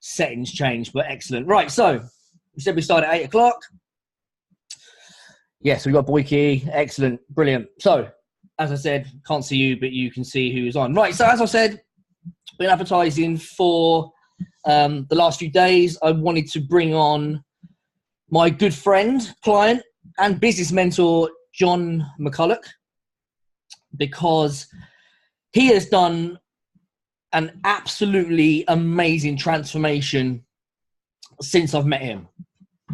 settings changed, but excellent. Right, so we said we started at 8 o'clock. Yeah, so we got Boyke. Excellent, brilliant. So, as I said, can't see you, but you can see who's on. Right, so as I said, been advertising for the last few days. I wanted to bring on my good friend, client, and business mentor, Jon McCulloch, because he has done an absolutely amazing transformation since I've met him.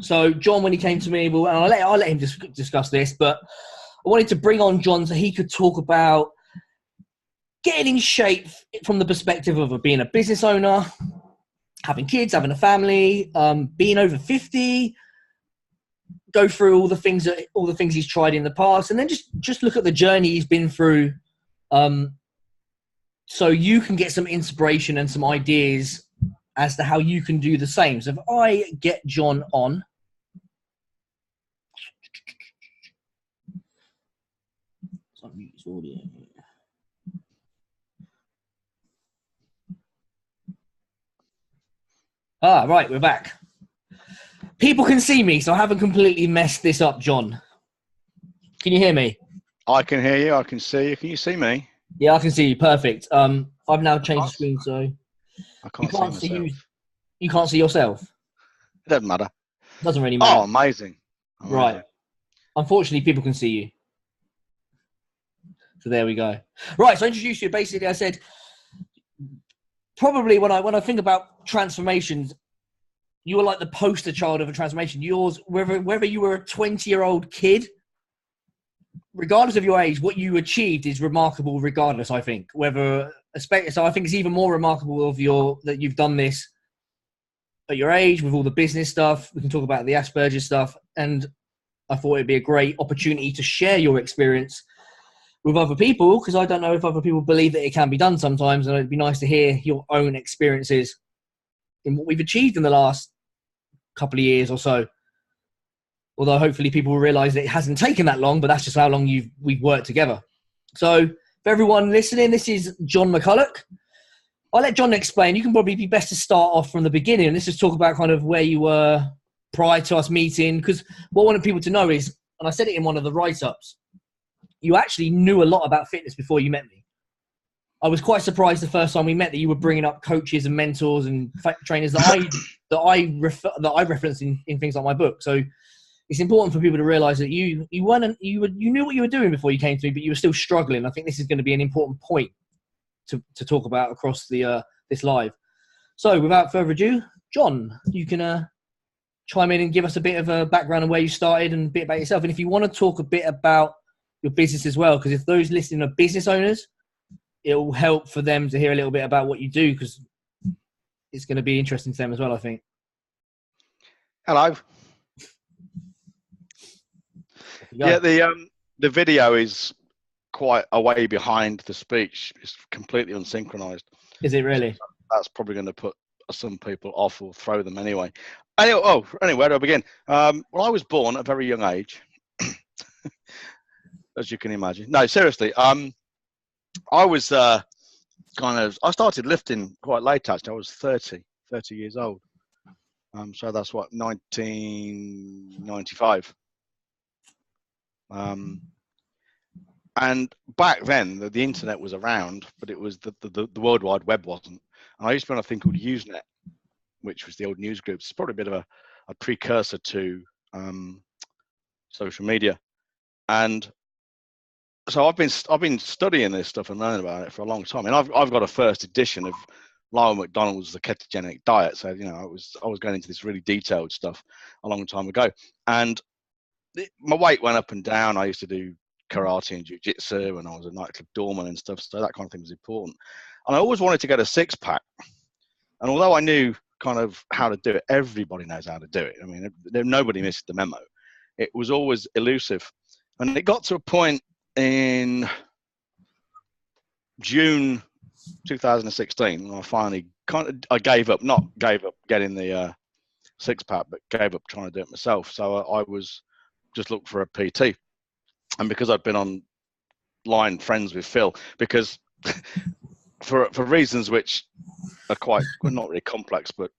So Jon, when he came to me, well, I'll let him discuss this, but I wanted to bring on Jon so he could talk about getting in shape from the perspective of being a business owner, having kids, having a family, being over 50, go through all the things he's tried in the past, and then just look at the journey he's been through, so you can get some inspiration and some ideas as to how you can do the same. So if I get Jon on, right, we're back. People can see me, so I haven't completely messed this up, Jon. Can you hear me? I can hear you. I can see you. Can you see me? Yeah, I can see you. Perfect. I've now changed the screen, so I can't see myself. You can't see yourself? It doesn't matter. Doesn't really matter. Oh, amazing. Right. Unfortunately, people can see you. So there we go. Right, so I introduced you. Basically, I said, probably when I think about transformations, you were like the poster child of a transformation. Yours, whether you were a 20-year-old kid, regardless of your age, what you achieved is remarkable regardless, I think. So I think it's even more remarkable that you've done this at your age with all the business stuff. We can talk about the Asperger's stuff. And I thought it'd be a great opportunity to share your experience with other people, because I don't know if other people believe that it can be done sometimes. And it'd be nice to hear your own experiences in what we've achieved in the last couple of years or so. Although hopefully people will realize that it hasn't taken that long, but that's just how long we've worked together. So for everyone listening, this is Jon McCulloch. I'll let Jon explain. You can probably be best to start off from the beginning. And let's just talk about kind of where you were prior to us meeting. Because what I wanted people to know is, and I said it in one of the write-ups, you actually knew a lot about fitness before you met me. I was quite surprised the first time we met that you were bringing up coaches and mentors and trainers that I reference in things like my book. So it's important for people to realize that you knew what you were doing before you came to me, but you were still struggling. I think this is going to be an important point to talk about across this live. So without further ado, Jon, you can chime in and give us a bit of a background on where you started and a bit about yourself. And if you want to talk a bit about your business as well, because if those listening are business owners, it will help for them to hear a little bit about what you do, because it's going to be interesting to them as well, I think. Hello. Yeah, the video is quite a way behind the speech. It's completely unsynchronized. Is it really? So that's probably going to put some people off or throw them anyway. Anyway, where do I begin? Well, I was born at a very young age, as you can imagine. No, seriously. I was I started lifting quite late, actually. I was 30 years old. So that's what, 1995. And back then, the internet was around, but it was the World Wide Web wasn't. And I used to be on a thing called Usenet, which was the old news group. It's probably a bit of a precursor to social media. And so I've been studying this stuff and learning about it for a long time. And I've got a first edition of Lyle McDonald's The Ketogenic Diet. So I was going into this really detailed stuff a long time ago. And my weight went up and down. I used to do karate and jiu-jitsu, and I was a nightclub doorman and stuff, so that kind of thing was important. And I always wanted to get a six-pack. And although I knew kind of how to do it, everybody knows how to do it. I mean, nobody missed the memo. It was always elusive. And it got to a point in June 2016 when I finally I gave up getting the six-pack, but gave up trying to do it myself. So I was just looking for a PT. And because I'd been online friends with Phil, because for reasons which are quite, well, not really complex, but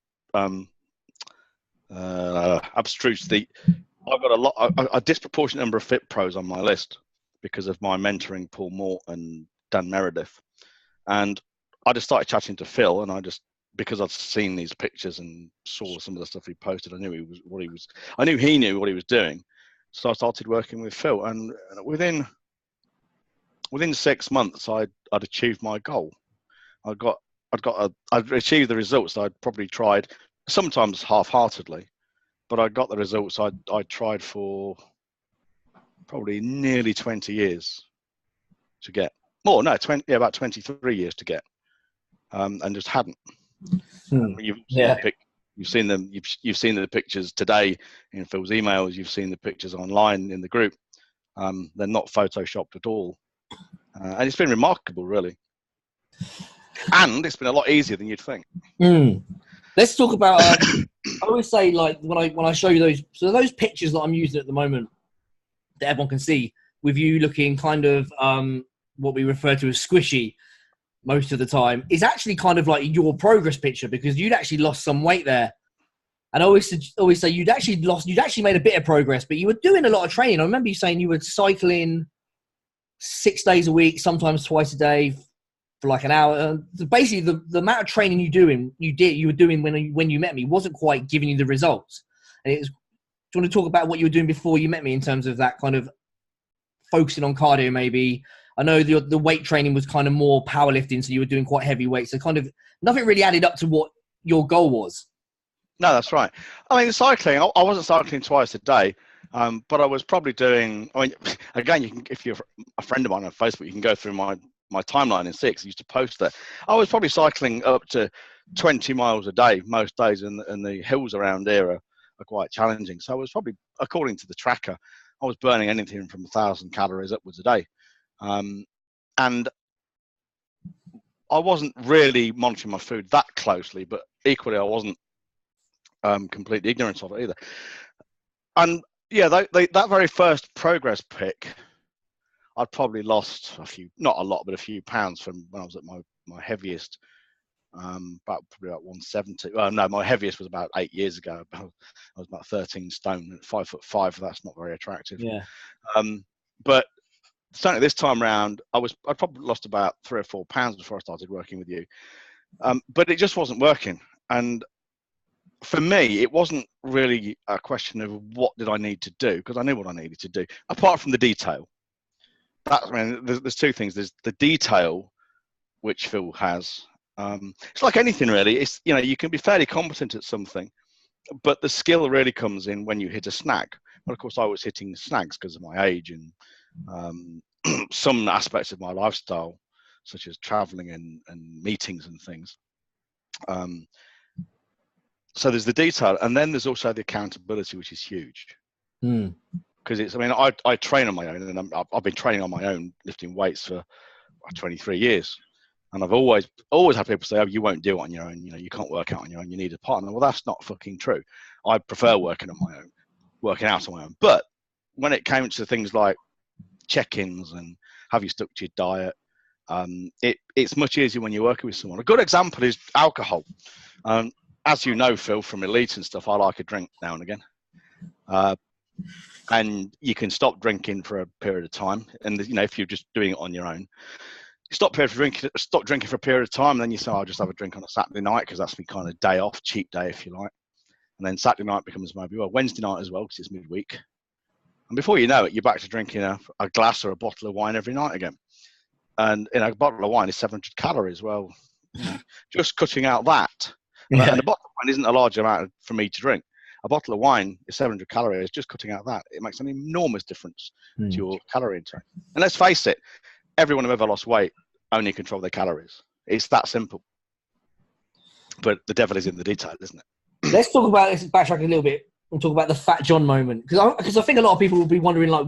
abstruse. I've got a disproportionate number of fit pros on my list because of my mentoring Paul Mort and Dan Meredith. And I just started chatting to Phil, and because I'd seen these pictures and saw some of the stuff he posted, I knew he knew what he was doing. So I started working with Phil, and within 6 months, I'd achieved my goal. I'd achieved the results I'd probably tried, sometimes half-heartedly, but I got the results I tried for probably nearly 20 years to get. About 23 years to get, and just hadn't. You've seen them. You've seen the pictures today in Phil's emails. You've seen the pictures online in the group. They're not photoshopped at all, and it's been remarkable, really. And it's been a lot easier than you'd think. Let's talk about. I always say, like, when I show you those pictures that I'm using at the moment that everyone can see, with you looking kind of what we refer to as squishy most of the time, is actually kind of like your progress picture, because you'd actually lost some weight there. And I always say you'd actually made a bit of progress, but you were doing a lot of training. I remember you saying you were cycling 6 days a week, sometimes twice a day, for like an hour. Basically, the amount of training you were doing when you met me wasn't quite giving you the results. And do you want to talk about what you were doing before you met me in terms of that kind of focusing on cardio? Maybe I know the weight training was kind of more powerlifting, so you were doing quite heavy weights. So kind of nothing really added up to what your goal was. No, that's right. I mean, cycling. I wasn't cycling twice a day. But I was probably doing. I mean, again, if you're a friend of mine on Facebook, you can go through my timeline and see. I used to post there. I was probably cycling up to 20 miles a day most days, and the hills around here are quite challenging. So I was probably, according to the tracker, I was burning anything from 1,000 calories upwards a day, and I wasn't really monitoring my food that closely. But equally, I wasn't completely ignorant of it either. And yeah, that very first progress pic, I'd probably lost not a lot, but a few pounds from when I was at my heaviest, about 170. Well, no, my heaviest was about 8 years ago. I was about 13 stone, at 5'5". That's not very attractive. Yeah. But certainly this time round, I probably lost about 3 or 4 pounds before I started working with you. But it just wasn't working. And for me, it wasn't really a question of what did I need to do, because I knew what I needed to do, apart from the detail. There's two things. There's the detail, which Phil has. It's like anything, really. It's, you can be fairly competent at something, but the skill really comes in when you hit a snag. But of course, I was hitting snags because of my age and some aspects of my lifestyle, such as traveling and meetings and things. So there's the detail, and then there's also the accountability, which is huge. Because I train on my own, and I've been training on my own, lifting weights for 23 years. And I've always had people say, "Oh, you won't do it on your own. You can't work out on your own. You need a partner." Well, that's not fucking true. I prefer working out on my own. But when it came to things like check-ins and have you stuck to your diet, it's much easier when you're working with someone. A good example is alcohol. As you know, Phil, from Elite and stuff, I like a drink now and again. And you can stop drinking for a period of time. And, if you're just doing it on your own, you stop drinking for a period of time. And then you say, I'll just have a drink on a Saturday night, because that's my kind of day off, cheap day, if you like. And then Saturday night becomes maybe Wednesday night as well, because it's midweek. And before you know it, you're back to drinking a glass or a bottle of wine every night again. And a bottle of wine is 700 calories. Well, just cutting out that. Yeah. And a bottle of wine isn't a large amount for me to drink. A bottle of wine is 700 calories. Just cutting out that, it makes an enormous difference to your calorie intake. And let's face it, everyone who ever lost weight only control their calories. It's that simple. But the devil is in the detail, isn't it? Let's backtrack a little bit and talk about the Fat Jon moment. Because I think a lot of people will be wondering, like,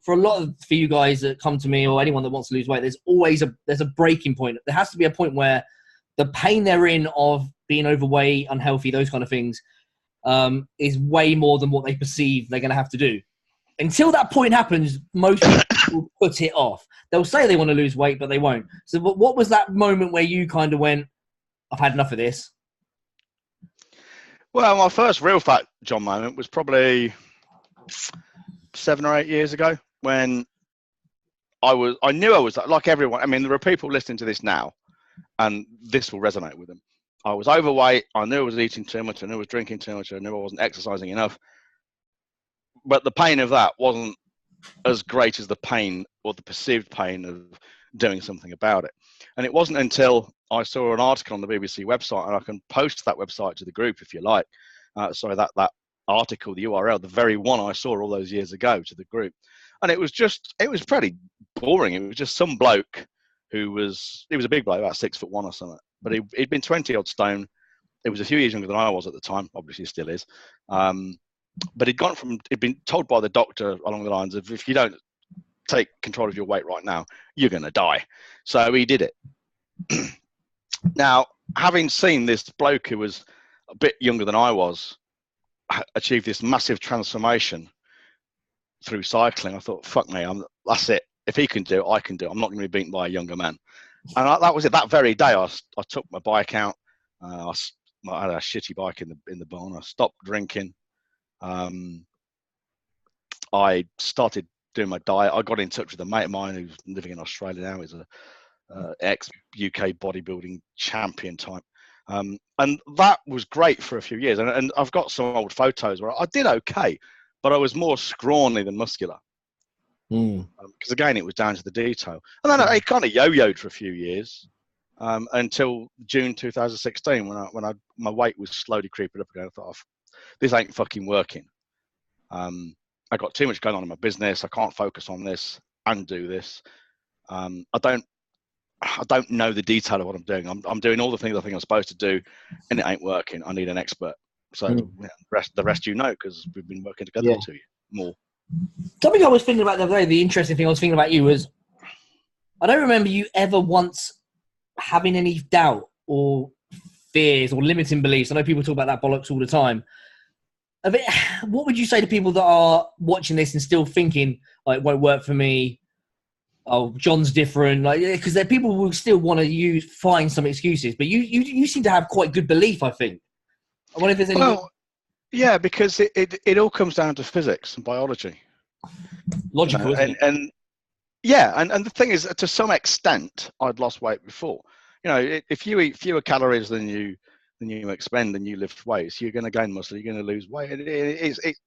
for you guys that come to me, or anyone that wants to lose weight, there's a breaking point. There has to be a point where the pain they're in of being overweight, unhealthy, those kind of things, is way more than what they perceive they're going to have to do. Until that point happens, most people will put it off. They'll say they want to lose weight, but they won't. So what was that moment where you kind of went, I've had enough of this? Well, my first real fat Jon moment was probably 7 or 8 years ago when I knew I was like everyone. I mean, there are people listening to this now, and this will resonate with them. I was overweight. I knew I was eating too much. I knew I was drinking too much. I knew I wasn't exercising enough. But the pain of that wasn't as great as the pain or the perceived pain of doing something about it. And it wasn't until I saw an article on the BBC website, and I can post that website to the group if you like. That article, the URL, the very one I saw all those years ago, to the group. And it was pretty boring. It was just some bloke he was a big bloke, about 6'1" or something, but he'd been 20 odd stone. It was a few years younger than I was at the time, obviously still is. But he'd been told by the doctor along the lines of, if you don't take control of your weight right now, you're going to die. So he did it. Now, having seen this bloke who was a bit younger than I was achieve this massive transformation through cycling, I thought, fuck me, that's it. If he can do it, I can do it. I'm not going to be beaten by a younger man. And that was it. That very day, I took my bike out. I had a shitty bike in the barn. I stopped drinking. I started doing my diet. I got in touch with a mate of mine who's living in Australia now. He's a ex-UK bodybuilding champion type. And that was great for a few years. And I've got some old photos where I did okay, but I was more scrawny than muscular. Because again, it was down to the detail. And then I kind of yo-yoed for a few years until June 2016 when my weight was slowly creeping up again. I thought, this ain't fucking working. I got too much going on in my business. I can't focus on this and do this. I don't know the detail of what I'm doing. I'm doing all the things I think I'm supposed to do, and it ain't working. I need an expert. So the rest you know, because we've been working together for 2 years more. Something I was thinking about the other day, the interesting thing I was thinking about you was, I don't remember you ever once having any doubt or fears or limiting beliefs. I know people talk about that bollocks all the time. What would you say to people that are watching this and still thinking, like, it won't work for me? Oh, Jon's different. Like, because there are people who still want to find some excuses, but you seem to have quite good belief, I think. I wonder if there's any. Well, yeah, because it all comes down to physics and biology. Logical, isn't it? And yeah, and the thing is, to some extent, I'd lost weight before. You know, if you eat fewer calories than you expend and you lift weights, you're going to gain muscle, you're going to lose weight.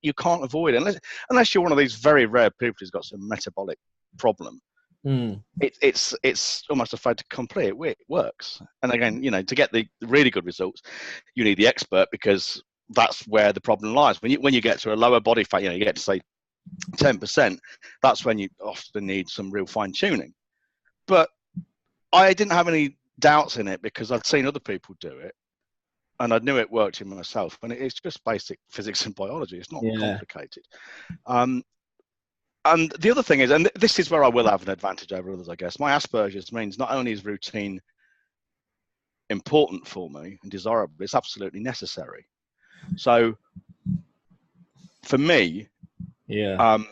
You can't avoid it unless you're one of these very rare people who's got some metabolic problem. It's almost a fait accompli. It works. And again, you know, to get the really good results, you need the expert, because that's where the problem lies. When you get to a lower body fat, you know, you get to say 10%, that's when you often need some real fine tuning. But I didn't have any doubts in it because I'd seen other people do it, and I knew it worked in myself. And it's just basic physics and biology. It's not complicated. And the other thing is, and this is where I will have an advantage over others, I guess, my Asperger's means not only is routine important for me and desirable, it's absolutely necessary. So for me, I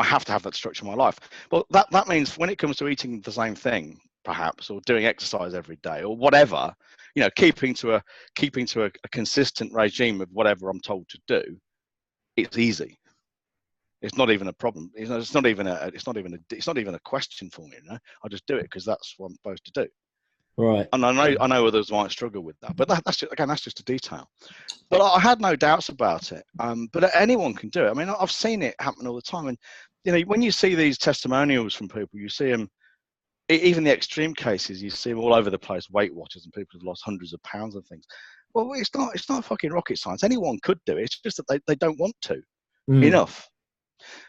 have to have that structure in my life. Well, that means when it comes to eating the same thing, perhaps, or doing exercise every day, or whatever, you know, keeping to a consistent regime of whatever I'm told to do, it's easy. It's not even a problem. It's not even a question for me. You know, I just do it because that's what I'm supposed to do. Right. And I know others might struggle with that, but that's just a detail. But I had no doubts about it. But anyone can do it. I mean, I've seen it happen all the time. And you know, when you see these testimonials from people, you see them. Even the extreme cases, you see them all over the place. Weight Watchers and people who've lost hundreds of pounds and things. Well, it's not fucking rocket science. Anyone could do it. It's just that they don't want to enough.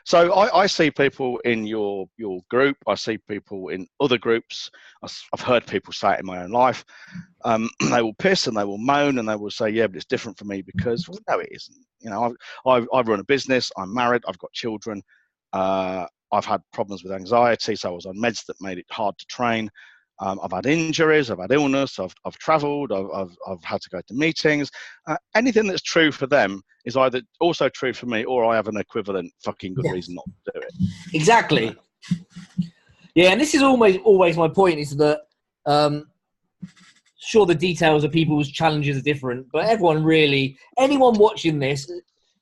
So I see people in your group. I see people in other groups. I've heard people say it in my own life. They will piss and they will moan and they will say, yeah, but it's different for me because, well, no, it isn't. You know, I run a business. I'm married. I've got children. I've had problems with anxiety, so I was on meds that made it hard to train. I've had injuries, I've had illness, I've travelled, I've had to go to meetings. Anything that's true for them is either also true for me, or I have an equivalent fucking good reason not to do it. Exactly. Yeah, and this is always my point, is that Sure, the details of people's challenges are different, but anyone watching this,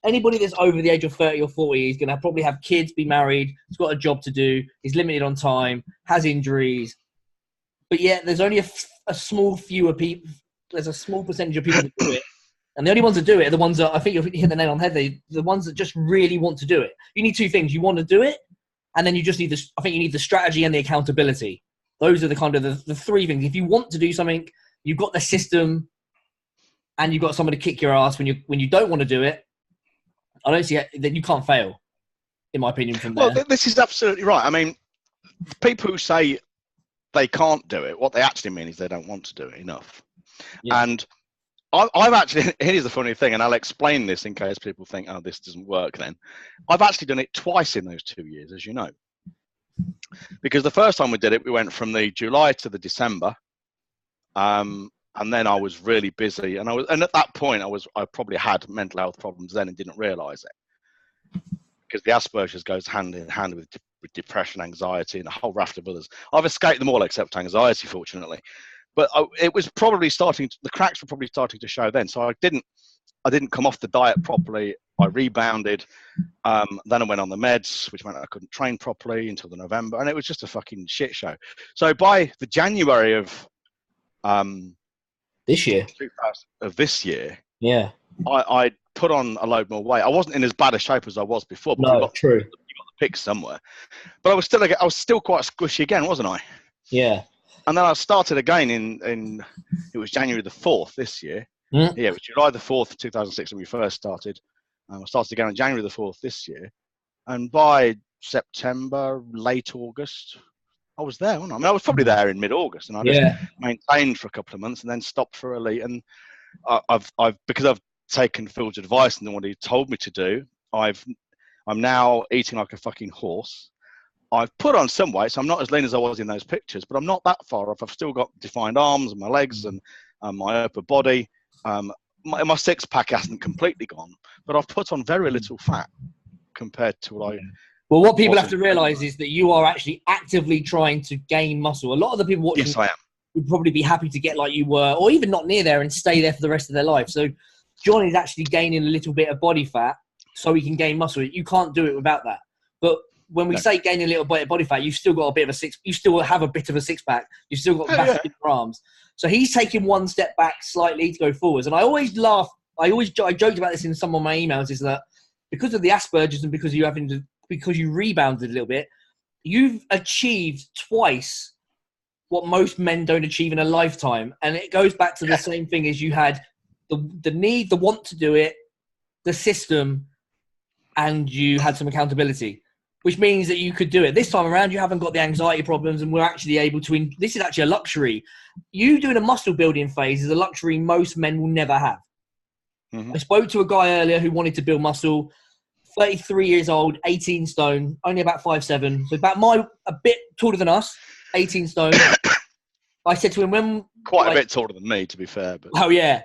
anybody that's over the age of 30 or 40 is going to probably have kids, be married, has got a job to do, is limited on time, has injuries. But yet there's only a small few of people, there's a small percentage of people that do it. And the only ones that do it are the ones that, I think you'll hit the nail on the head, the ones that just really want to do it. You need two things. You want to do it, and then you just need I think you need the strategy and the accountability. Those are the kind of the three things. If you want to do something, you've got the system, and you've got someone to kick your ass when you don't want to do it. I don't see that you can't fail, in my opinion, from there. Well, this is absolutely right. I mean, people who say they can't do it, what they actually mean is they don't want to do it enough. Yeah. And I've actually, here's the funny thing, and I'll explain this in case people think, oh, this doesn't work then. I've actually done it twice in those 2 years, as you know. Because the first time we did it, we went from the July to the December. And then I was really busy, and at that point I probably had mental health problems then and didn't realise it, because the Asperger's goes hand in hand with depression, anxiety, and a whole raft of others. I've escaped them all except anxiety, fortunately. But it was probably the cracks were probably starting to show then. So I didn't come off the diet properly. I rebounded. Then I went on the meds, which meant I couldn't train properly until the November, and it was just a fucking shit show. So by the January of this year, yeah, I put on a load more weight. I wasn't in as bad a shape as I was before. But no, true. You got the pics somewhere, but I was still quite squishy again, wasn't I? Yeah. And then I started again in it was January the 4th this year. Yeah, it was July the 4th, 2006 when we first started. I started again on January the 4th this year, and by September, late August, I was there, wasn't I? I mean, I was probably there in mid-August, and I just maintained for a couple of months and then stopped for elite. And because I've taken Phil's advice and done what he told me to do, I'm now eating like a fucking horse. I've put on some weight, so I'm not as lean as I was in those pictures, but I'm not that far off. I've still got defined arms and my legs and my upper body. My six-pack hasn't completely gone, but I've put on very little fat compared to what I... Well, what people have to realise is that you are actually actively trying to gain muscle. A lot of the people watching I am. Would probably be happy to get like you were, or even not near there and stay there for the rest of their life. So Jon is actually gaining a little bit of body fat so he can gain muscle. You can't do it without that. But when we say gaining a little bit of body fat, you've still got a bit of you still have a bit of a six-pack. You've still got massive in your arms. So he's taking one step back slightly to go forwards. And I always laugh. I joked about this in some of my emails, is that because of the Asperger's and because you rebounded a little bit, you've achieved twice what most men don't achieve in a lifetime. And it goes back to the same thing as you had the need, the want to do it, the system, and you had some accountability, which means that you could do it. This time around, you haven't got the anxiety problems, and we're actually able to... This is actually a luxury. You doing a muscle building phase is a luxury most men will never have. Mm-hmm. I spoke to a guy earlier who wanted to build muscle, 33 years old, 18 stone, only about 5'7", so a bit taller than us, 18 stone. I said to him, quite a bit taller than me, to be fair. But. Oh, yeah.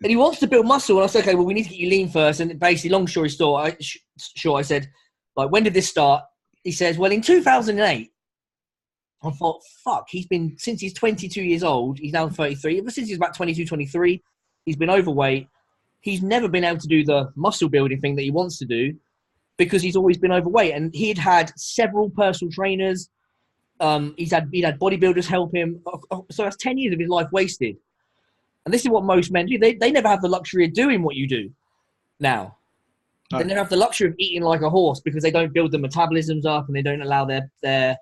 And he wants to build muscle, and I said, okay, well, we need to get you lean first. And basically, long story short, I said, like, when did this start? He says, well, in 2008. I thought, fuck, since he's 22 years old, he's now 33. Ever since he's about 22, 23, he's been overweight. He's never been able to do the muscle building thing that he wants to do because he's always been overweight. And he'd had several personal trainers. He'd had bodybuilders help him. So that's 10 years of his life wasted. And this is what most men do. They never have the luxury of doing what you do now. No. They never have the luxury of eating like a horse because they don't build their metabolisms up and they don't allow they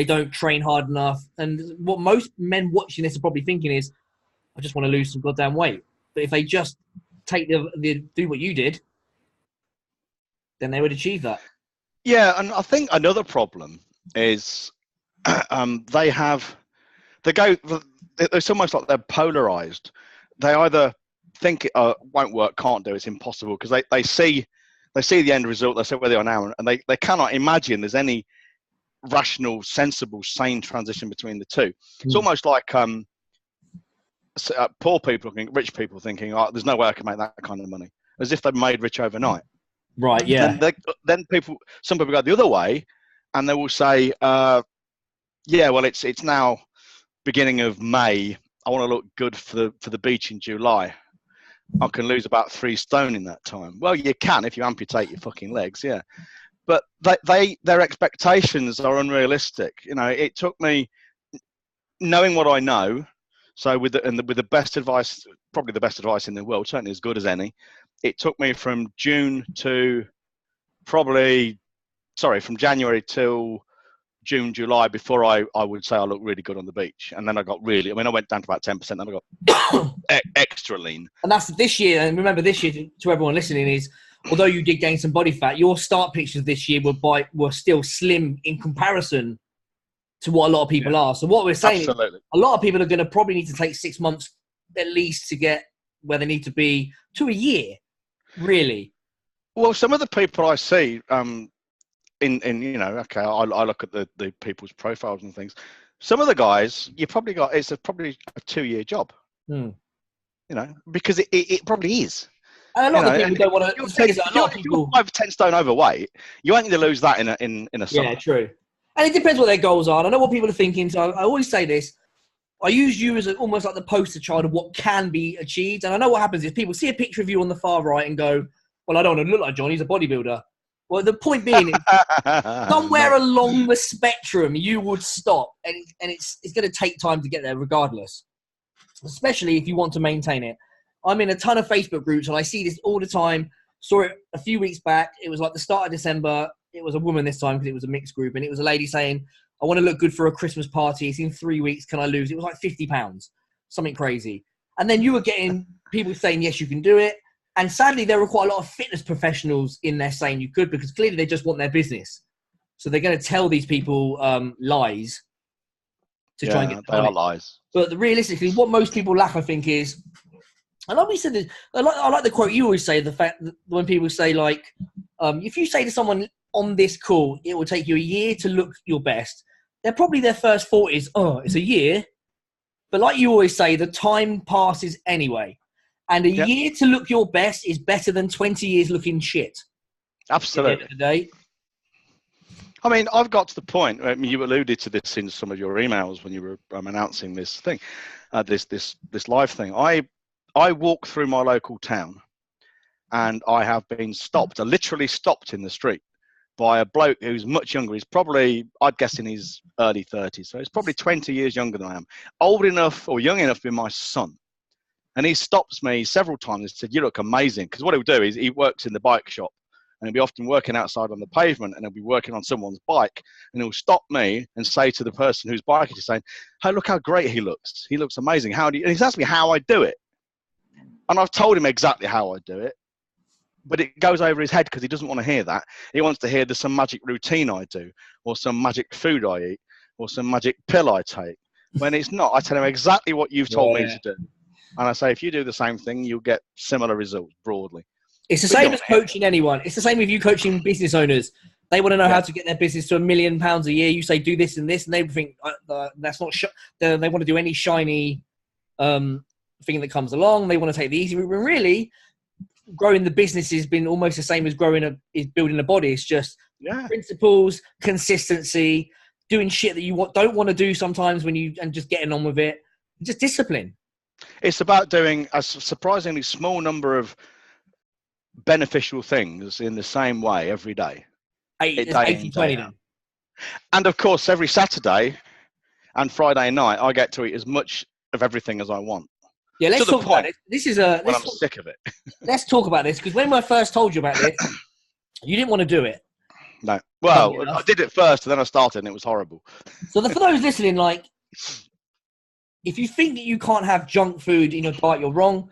don't train hard enough. And what most men watching this are probably thinking is, I just want to lose some goddamn weight. But if they just do what you did, then they would achieve that. Yeah, and I think another problem is it's almost like they're polarized. They either think it won't work, can't do, it's impossible, because they see the end result, they see where they are now, and they cannot imagine there's any rational, sensible, sane transition between the two. It's almost like poor people, rich people thinking, oh, there's no way I can make that kind of money, as if they're made rich overnight. Right, yeah. Then some people go the other way, and they will say, yeah, well, it's now beginning of May, I want to look good for the beach in July. I can lose about 3 stone in that time. Well, you can if you amputate your fucking legs, yeah. But their expectations are unrealistic. You know, it took me knowing what I know. So with the best advice, probably the best advice in the world, certainly as good as any, it took me from January till June, July before I would say I looked really good on the beach. And then I went down to about 10%, then I got extra lean. And that's this year. And remember, this year, to everyone listening, is although you did gain some body fat, your start pictures this year were still slim in comparison to what a lot of people are. So what we're saying is a lot of people are going to probably need to take 6 months at least to get where they need to be to a year, really. Well, some of the people I see, in you know, okay, I look at the people's profiles and things. Some of the guys, it's probably a 2-year job. You know, because it probably is. And a lot of people don't want to. If you're 5 or 10 stone overweight, you ain't going to lose that in a summer. Yeah, true. And it depends what their goals are. And I know what people are thinking. So I always say this. I use you as almost like the poster child of what can be achieved. And I know what happens is people see a picture of you on the far right and go, well, I don't want to look like Jon. He's a bodybuilder. Well, the point being is somewhere along the spectrum, you would stop. And it's going to take time to get there regardless, especially if you want to maintain it. I'm in a ton of Facebook groups and I see this all the time. Saw it a few weeks back. It was like the start of December. It was a woman this time because it was a mixed group. And it was a lady saying, I want to look good for a Christmas party. It's in 3 weeks. Can I lose? It was like 50 pounds, something crazy. And then you were getting people saying, yes, you can do it. And sadly, there were quite a lot of fitness professionals in there saying you could, because clearly they just want their business. So they're going to tell these people lies to try and get they are lies. But realistically, what most people lack, I think, is, and like we said, I like the quote you always say, the fact that when people say, like, if you say to someone on this call, it will take you a year to look your best, they're probably their first thought is, oh, it's a year. But like you always say, the time passes anyway. And a year to look your best is better than 20 years looking shit. Absolutely. At the end of the day. I mean, I've got to the point, you alluded to this in some of your emails when you were announcing this thing, this live thing. I walk through my local town and I have been stopped, I literally stopped in the street by a bloke who's much younger. He's probably, I'd guess, in his early 30s. So he's probably 20 years younger than I am. Old enough or young enough to be my son. And he stops me several times and said, you look amazing. Because what he'll do is he works in the bike shop and he'll be often working outside on the pavement and he'll be working on someone's bike. And he'll stop me and say to the person whose bike it is, saying, hey, look how great he looks. He looks amazing. How do you? And he's asked me how I do it. And I've told him exactly how I do it. But it goes over his head because he doesn't want to hear that. He wants to hear there's some magic routine I do, or some magic food I eat, or some magic pill I take. When it's not, I tell him exactly what you've told me to do. And I say, if you do the same thing, you'll get similar results broadly. It's the same as coaching anyone. It's the same with you coaching business owners. They want to know how to get their business to £1 million a year. You say, do this and this, and they think that's not. They want to do any shiny thing that comes along. They want to take the easy route. But really, growing the business has been almost the same as building a body. It's just principles, consistency, doing shit that you don't want to do sometimes and just getting on with it. Just discipline. It's about doing a surprisingly small number of beneficial things in the same way every day. 80-20 then. And of course, every Saturday and Friday night, I get to eat as much of everything as I want. Yeah, let's talk about it. I'm sick of it. Let's talk about this, because when I first told you about this, you didn't want to do it. No. Well, I did it first, and then I started, and it was horrible. So for those listening, like, if you think that you can't have junk food in your diet, you're wrong.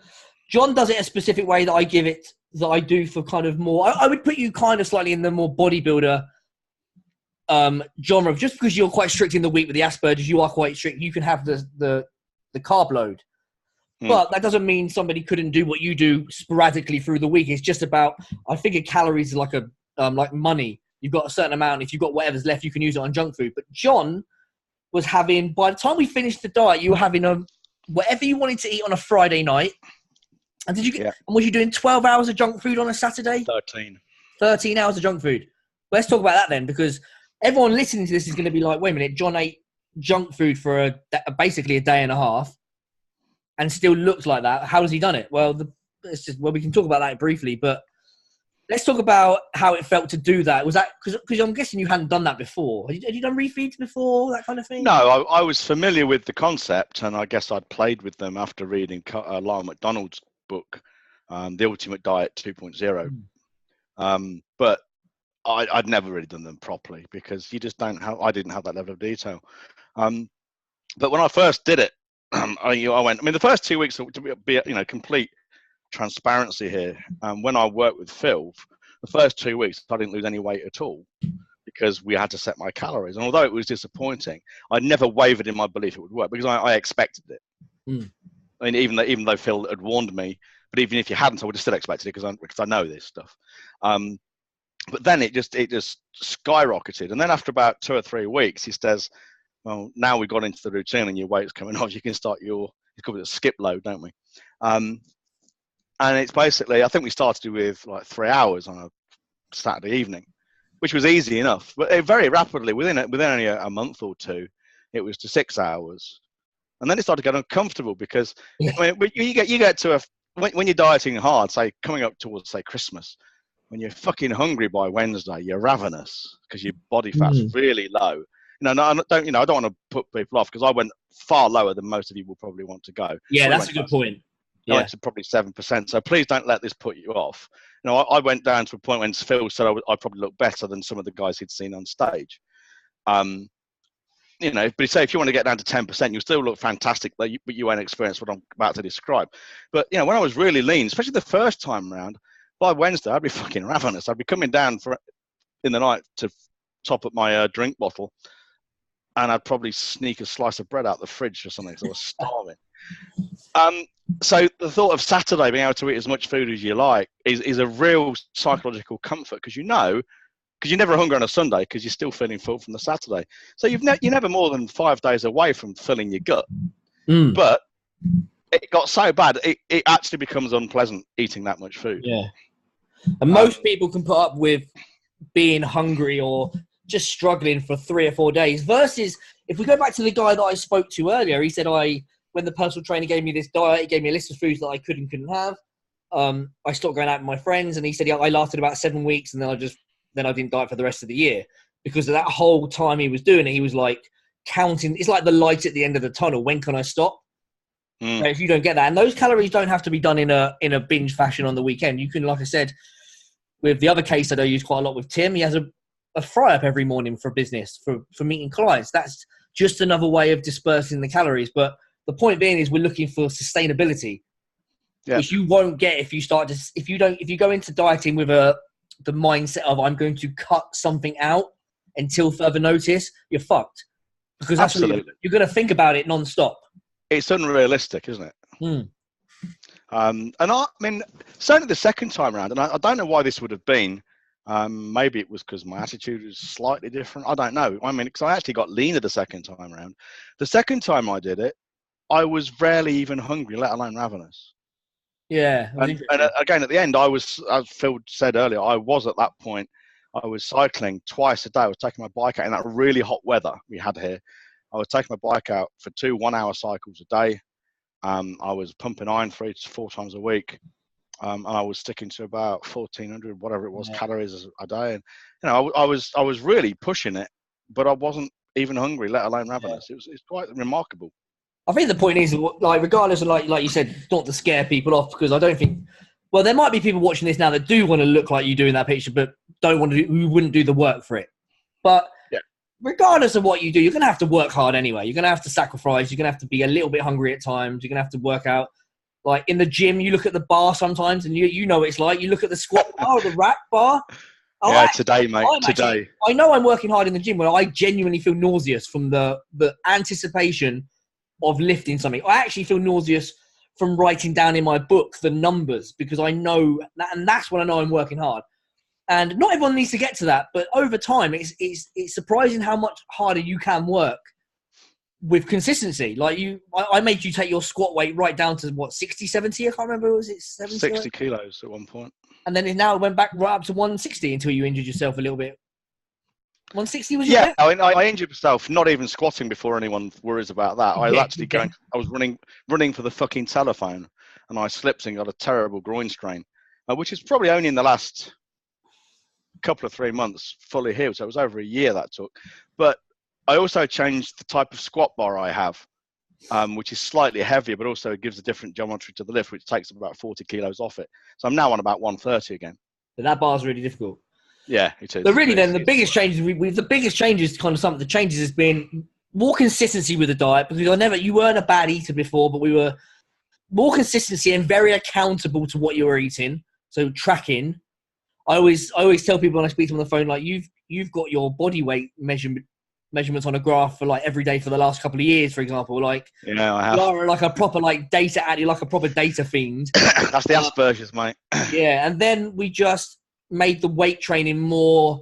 Jon does it a specific way that I do for kind of more. I would put you kind of slightly in the more bodybuilder genre, just because you're quite strict in the week with the Asperger's. You are quite strict. You can have the carb load. But that doesn't mean somebody couldn't do what you do sporadically through the week. It's just about, I figure calories are like money. You've got a certain amount. If you've got whatever's left, you can use it on junk food. But Jon was having, by the time we finished the diet, you were having whatever you wanted to eat on a Friday night. And and was you doing 12 hours of junk food on a Saturday? 13 hours of junk food. Let's talk about that then, because everyone listening to this is going to be like, wait a minute, Jon ate junk food for basically a day and a half. and still looks like that. How has he done it? Well, we can talk about that briefly, but let's talk about how it felt to do that. Was that because I'm guessing you hadn't done that before? Had you done refeeds before, that kind of thing? No, I was familiar with the concept, and I guess I'd played with them after reading Lyle McDonald's book, The Ultimate Diet 2.0. But I'd never really done them properly because you just don't have. I didn't have that level of detail. But when I first did it, I went. I mean, the first 2 weeks, to be complete transparency here. When I worked with Phil, the first 2 weeks I didn't lose any weight at all because we had to set my calories. And although it was disappointing, I never wavered in my belief it would work because I expected it. I mean, even though Phil had warned me, but even if you hadn't, I would have still expected it because I know this stuff. But then it just skyrocketed. And then after about 2 or 3 weeks, he says, well, now we've got into the routine and your weight's coming off, you can start you call it a skip load, don't we? And it's basically, I think we started with like 3 hours on a Saturday evening, which was easy enough. But very rapidly, within only a month or two, it was to 6 hours. And then it started getting uncomfortable because I mean, you get to when you're dieting hard, say coming up towards, say, Christmas, when you're fucking hungry by Wednesday, you're ravenous because your body fat's really low. I don't want to put people off because I went far lower than most of you will probably want to go. Yeah, that's a good point. I went to probably 7%. So please don't let this put you off. I went down to a point when Phil said I probably looked better than some of the guys he'd seen on stage. But he said if you want to get down to 10%, you'll still look fantastic, but you won't experience what I'm about to describe. But when I was really lean, especially the first time around, by Wednesday I'd be fucking ravenous. I'd be coming down in the night to top up my drink bottle, and I'd probably sneak a slice of bread out the fridge or something because I was starving. So the thought of Saturday being able to eat as much food as you like is a real psychological comfort because you're never hungry on a Sunday because you're still feeling full from the Saturday. So you're never more than 5 days away from filling your gut. But it got so bad, it actually becomes unpleasant eating that much food. Yeah. And most people can put up with being hungry or just struggling for 3 or 4 days versus if we go back to the guy that I spoke to earlier, he said when the personal trainer gave me this diet, he gave me a list of foods that I could and couldn't have. I stopped going out with my friends, and he said I lasted about 7 weeks, and then I didn't diet for the rest of the year because of that whole time he was doing it. He was like counting. It's like the light at the end of the tunnel. When can I stop? If you don't get that, and those calories don't have to be done in a binge fashion on the weekend. You can, like I said, with the other case that I use quite a lot with Tim, he has a fry up every morning for business for meeting clients. That's just another way of dispersing the calories. But the point being is we're looking for sustainability, which you won't get if you go into dieting with the mindset of I'm going to cut something out until further notice. You're fucked because that's what you're going to think about it non-stop. It's unrealistic, isn't it? And I mean, certainly the second time around, and I don't know why this would have been. Maybe it was because my attitude was slightly different. I don't know. I mean, because I actually got leaner the second time around. The second time I did it, I was rarely even hungry, let alone ravenous. Yeah. And again, at the end, as Phil said earlier, I was at that point, I was cycling twice a day. I was taking my bike out in that really hot weather we had here. I was taking my bike out for 2 1-hour cycles a day. I was pumping iron 3 to 4 times a week. And I was sticking to about 1,400, whatever it was, calories a day. And I was really pushing it, but I wasn't even hungry, let alone ravenous. It's quite remarkable. I think the point is, like, regardless of like you said, not to scare people off, because I don't think. Well, there might be people watching this now that do want to look like you do in that picture, but who wouldn't do the work for it. But regardless of what you do, you're going to have to work hard anyway. You're going to have to sacrifice. You're going to have to be a little bit hungry at times. You're going to have to work out. Like in the gym, you look at the bar sometimes, and you know what it's like. You look at the squat bar or the rack bar. Today, mate. Today. I know I'm working hard in the gym where I genuinely feel nauseous from the anticipation of lifting something. I actually feel nauseous from writing down in my book the numbers because I know that, and that's when I know I'm working hard. And not everyone needs to get to that, but over time, it's surprising how much harder you can work with consistency. Like I made you take your squat weight right down to what, 60, 70? I can't remember. Was it 70? 60 kilos at one point. And then it went back right up to 160 until you injured yourself a little bit. 160 was your Yeah, best? I injured myself not even squatting before anyone worries about that. I was actually I was running for the fucking telephone, and I slipped and got a terrible groin strain, which is probably only in the last couple of 3 months fully healed. So it was over a year that took. But I also changed the type of squat bar I have, which is slightly heavier, but also gives a different geometry to the lift, which takes about 40 kilos off it. So I'm now on about 130 again. But that bar's really difficult. Yeah, it is. But really, then the biggest changes, the biggest changes, kind of some of the changes has been more consistency with the diet, because you weren't a bad eater before, but we were more consistency and very accountable to what you were eating. So tracking. I always tell people when I speak to them on the phone, like you've got your body weight measurements on a graph for like every day for the last couple of years, for example. Like, I have. You're like a proper you're like a proper data fiend. That's the Asperger's, mate. Yeah, and then we just made the weight training more.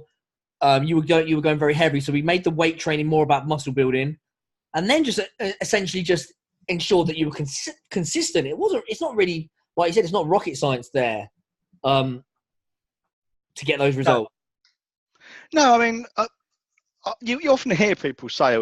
You were going very heavy, so we made the weight training more about muscle building, and then just essentially just ensured that you were consistent. It's not really, like you said, it's not rocket science there, to get those results. No, I mean, you often hear people say,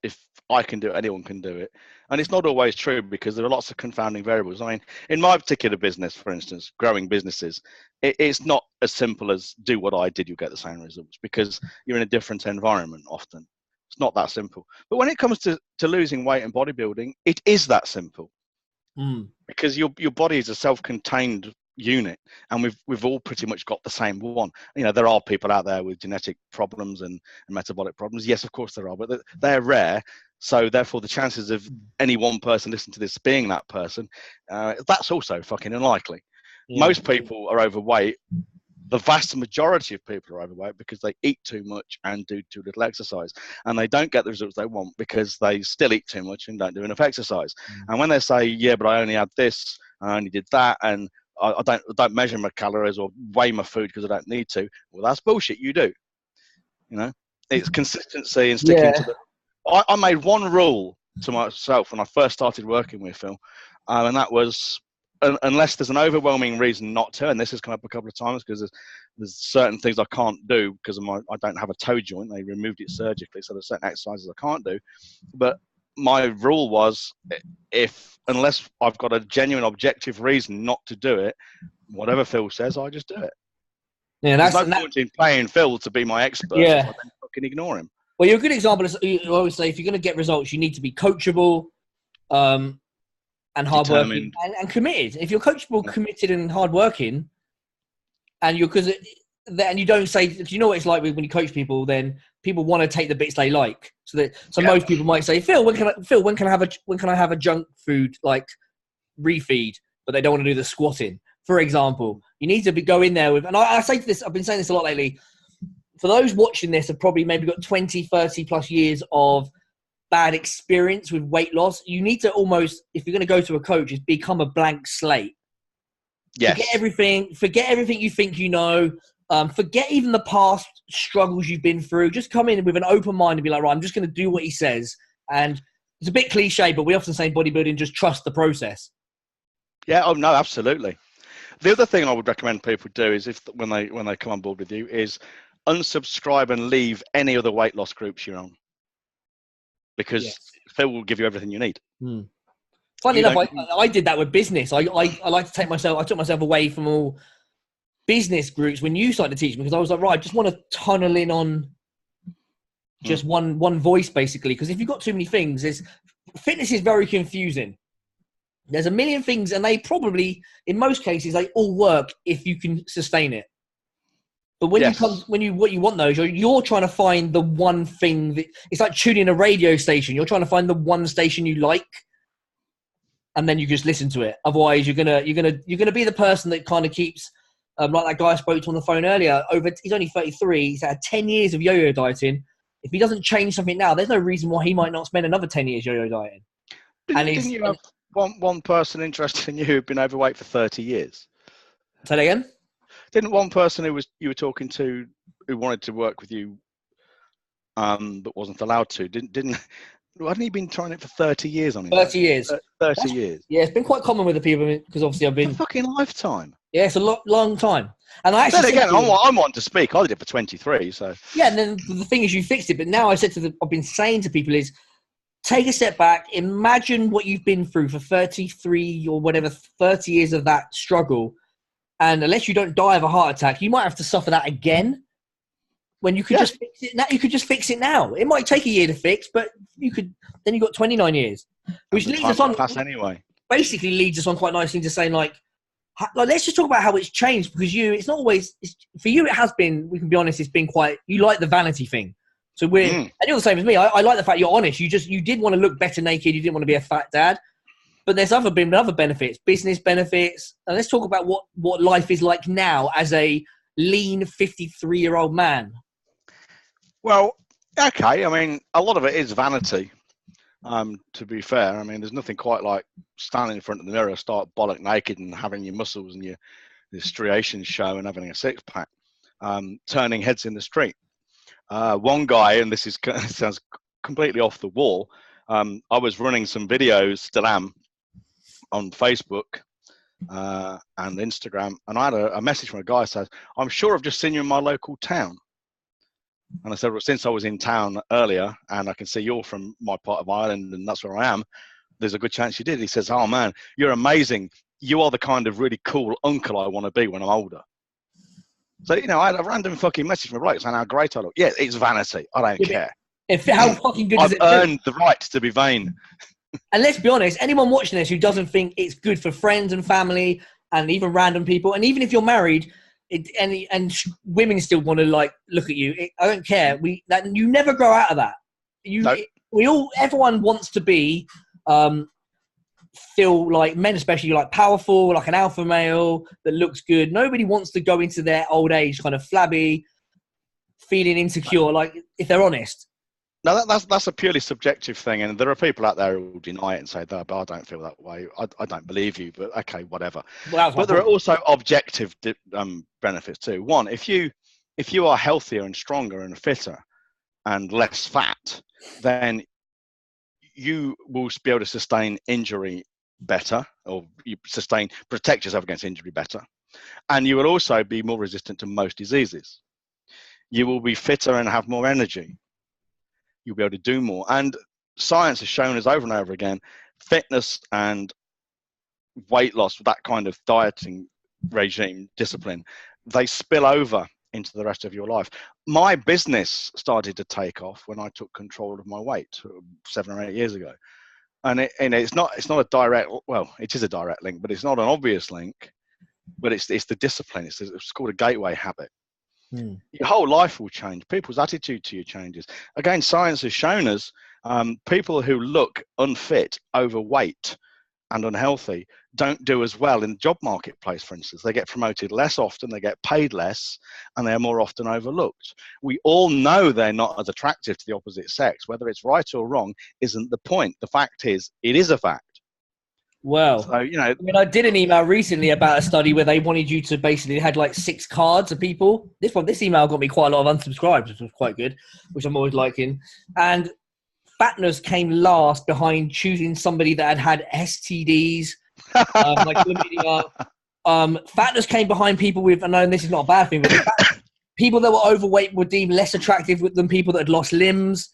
if I can do it, anyone can do it. And it's not always true, because there are lots of confounding variables. I mean, in my particular business, for instance, growing businesses, it's not as simple as do what I did, you'll get the same results, because you're in a different environment often. It's not that simple. But when it comes to losing weight and bodybuilding, it is that simple. Because your body is a self-contained unit, and we've all pretty much got the same one. There are people out there with genetic problems and metabolic problems. Yes, of course there are, but they're rare. So therefore, the chances of any one person listening to this being that person, that's also fucking unlikely. Yeah. Most people are overweight. The vast majority of people are overweight because they eat too much and do too little exercise, and they don't get the results they want because they still eat too much and don't do enough exercise. And when they say, yeah, but I only had this, I only did that, and I don't measure my calories or weigh my food because I don't need to, well, that's bullshit. You do. It's consistency and sticking to the. I made one rule to myself when I first started working with Phil, and that was, unless there's an overwhelming reason not to, and this has come up a couple of times because there's certain things I can't do because I don't have a toe joint. They removed it surgically, so there's certain exercises I can't do. But my rule was, unless I've got a genuine objective reason not to do it, whatever Phil says, I just do it. Yeah, there's no point in paying Phil to be my expert. Yeah. If I then fucking ignore him. Well, you're a good example. You always say if you're going to get results, you need to be coachable, and hardworking and committed. If you're coachable, committed, and hardworking, and you don't say, do you know what it's like when you coach people? Then people want to take the bits they like. So most people might say, Phil, when can I have a junk food like refeed? But they don't want to do the squatting, for example. You need to go in there with, and I say to this, I've been saying this a lot lately. For those watching this have probably maybe got 20, 30 plus years of bad experience with weight loss. You need to almost, if you're going to go to a coach, is become a blank slate. Yes. Forget everything you think you know. Forget even the past struggles you've been through. Just come in with an open mind and be like, right, I'm just going to do what he says. And it's a bit cliche, but we often say in bodybuilding, just trust the process. Yeah. Oh no, absolutely. The other thing I would recommend people do is when they come on board with you is unsubscribe and leave any other weight loss groups you're on, because Phil will give you everything you need. Funny enough, I did that with business. I like to take myself. I took myself away from all business groups when you started to teach me, because I was like, right, I just want to tunnel in on just one voice, basically. Because if you've got too many things, fitness is very confusing. There's a million things, and they probably, in most cases, they all work if you can sustain it. But what you want though is you're trying to find the one thing that it's like tuning a radio station. You're trying to find the one station you like, and then you just listen to it. Otherwise, you're gonna be the person that kind of keeps, like that guy I spoke to on the phone earlier. He's only 33. He's had 10 years of yo-yo dieting. If he doesn't change something now, there's no reason why he might not spend another 10 years yo-yo dieting. Didn't you have one person interested in you who'd been overweight for 30 years? Say that again. Didn't one person you were talking to who wanted to work with you, but wasn't allowed to? Hadn't he been trying it for 30 years on his 30 years. 30 years. Yeah, it's been quite common with the people because obviously I've been a fucking lifetime. Yeah, it's a long time. And I Then actually again, I'm one to speak. I did it for 23, so. yeah, and then the thing is you fixed it. But now I've been saying to people is take a step back, imagine what you've been through for 33 or whatever, 30 years of that struggle. And unless you don't die of a heart attack, you might have to suffer that again when you could just fix it now. You could just fix it now. It might take a year to fix, but then you've got 29 years, which leads us on. Anyway. Basically leads us on quite nicely to saying like, let's just talk about how it's changed because it's not always, for you, it has been, we can be honest, it's been quite, you like the vanity thing. So and you're the same as me. I like the fact you're honest. You did want to look better naked. You didn't want to be a fat dad. But there's been other benefits, business benefits. And let's talk about what life is like now as a lean 53-year-old man. Well, okay. I mean, a lot of it is vanity. To be fair, I mean, there's nothing quite like standing in front of the mirror, start bollock naked and having your muscles and your striations show and having a six pack, turning heads in the street. One guy, and this sounds completely off the wall. I was running some videos, still am, on Facebook and Instagram, and I had a message from a guy that says, "I'm sure I've just seen you in my local town." And I said, well, since I was in town earlier and I can see you're from my part of Ireland and that's where I am, there's a good chance you did. He says, "Oh man, you're amazing. You are the kind of really cool uncle I want to be when I'm older." So, I had a random fucking message from a bloke saying how great I look. Yeah, it's vanity. I don't care. How fucking good is it? I've earned the right to be vain. And let's be honest, anyone watching this who doesn't think it's good for friends and family and even random people, and even if you're married, and women still want to like look at you. I don't care. You never grow out of that. Everyone wants to be, feel like men, especially like powerful, like an alpha male that looks good. Nobody wants to go into their old age kind of flabby, feeling insecure. Like if they're honest. No, that's a purely subjective thing, and there are people out there who will deny it and say, "But I don't feel that way. I don't believe you." But okay, whatever. But there are also objective benefits too. One, if you are healthier and stronger and fitter and less fat, then you will be able to sustain injury better, or protect yourself against injury better, and you will also be more resistant to most diseases. You will be fitter and have more energy. You'll be able to do more. And science has shown us over and over again, fitness and weight loss, that kind of dieting regime, discipline, they spill over into the rest of your life. My business started to take off when I took control of my weight 7 or 8 years ago. And it's not a direct, well, it is a direct link, but it's not an obvious link, but it's the discipline. It's called a gateway habit. Your whole life will change. People's attitude to you changes. Again, science has shown us people who look unfit, overweight, and unhealthy don't do as well in the job marketplace, for instance. They get promoted less often, they get paid less, and they're more often overlooked. We all know they're not as attractive to the opposite sex. Whether it's right or wrong isn't the point. The fact is, it is a fact. Well, so, I did an email recently about a study where they wanted you to basically had like 6 cards of people. This email got me quite a lot of unsubscribes, which was quite good, which I'm always liking. And fatness came last behind choosing somebody that had STDs. Fatness came behind people with, I know this is not a bad thing, but people that were overweight were deemed less attractive than people that had lost limbs.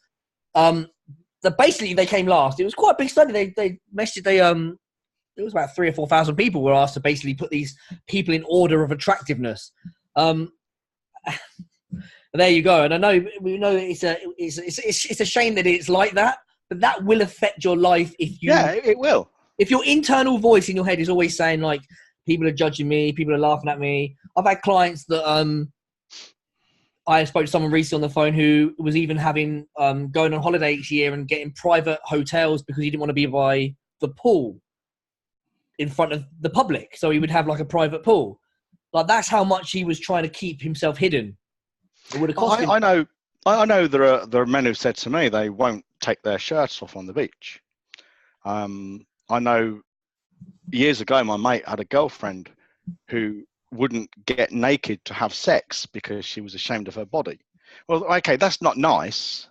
Basically, they came last. It was quite a big study. It was about 3,000 or 4,000 people were asked to basically put these people in order of attractiveness. There you go. And I know we know it's a shame that it's like that, but that will affect your life if you. Yeah, it will. If your internal voice in your head is always saying like, people are judging me, people are laughing at me. I've had clients that I spoke to someone recently on the phone who was even having going on holiday each year and getting private hotels because he didn't want to be by the pool in front of the public. So he would have like a private pool. Like that's how much he was trying to keep himself hidden. It would have cost him. I know there are men who've said to me they won't take their shirts off on the beach. I know years ago my mate had a girlfriend who wouldn't get naked to have sex because she was ashamed of her body. Well, okay, that's not nice.